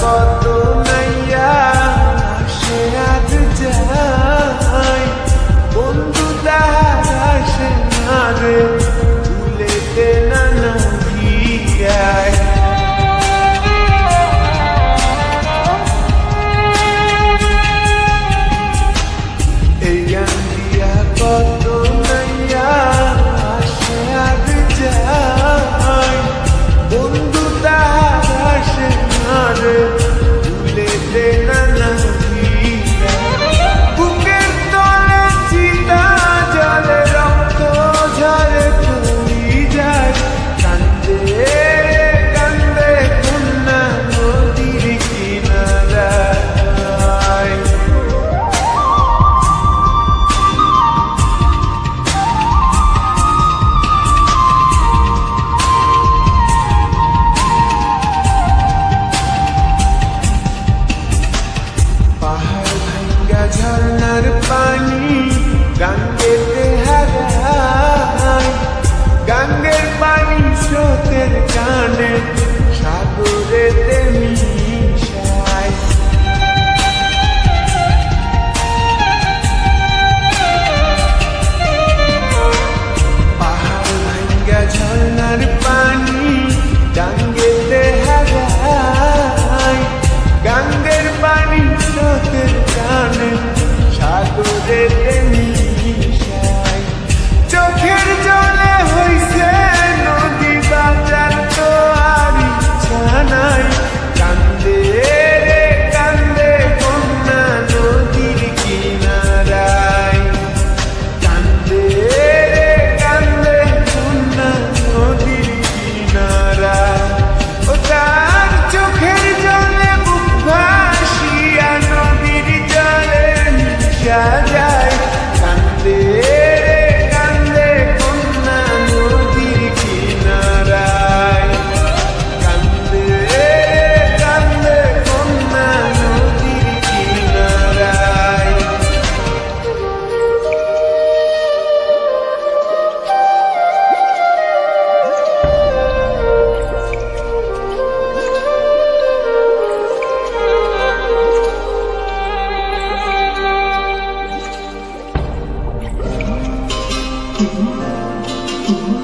কত নাইয়া সে আজ যায় বন্ধু তাহার আসে না রে ভুলেতে না নহিয়ায় এই গান দিয়া কত নাইয়া সে আজ যায় বন্ধু তাহার আসে না রে ভুলেতে না বুকের তলে চিতা জলে রক্ত ঝরে চলি যায় কান্দে কান্দে কন্যা নদীর কিনারায় ঝর্ণার পানি গাঙ্গেতে হারায় গাঙ্গের পানি স্রোতের টানে সাগরেতে মিশায় পাহাড় ভাঙ্গা ঝর্ণার পানি গাঙ্গেতে হারায় গাঙ্গের পানি স্রোতের টানে সাগরেতে মিশায় চোখের জলে হইছে নদী বাজার তো আর ইচ্ছা নাই কান্দে রে কান্দে কন্যা নদীর কিনারায় কান্দে রে কান্দে কন্যা নদীর কিনারায় ও তার চোখের জলে বুক ভাসিয়া নদীর জলে মিশা যায় কান্দে রে কান্দে কন্যা নদীর কিনারায় কান্দে রে কান্দে কন্যা নদীর কিনারায় Mm-hmm.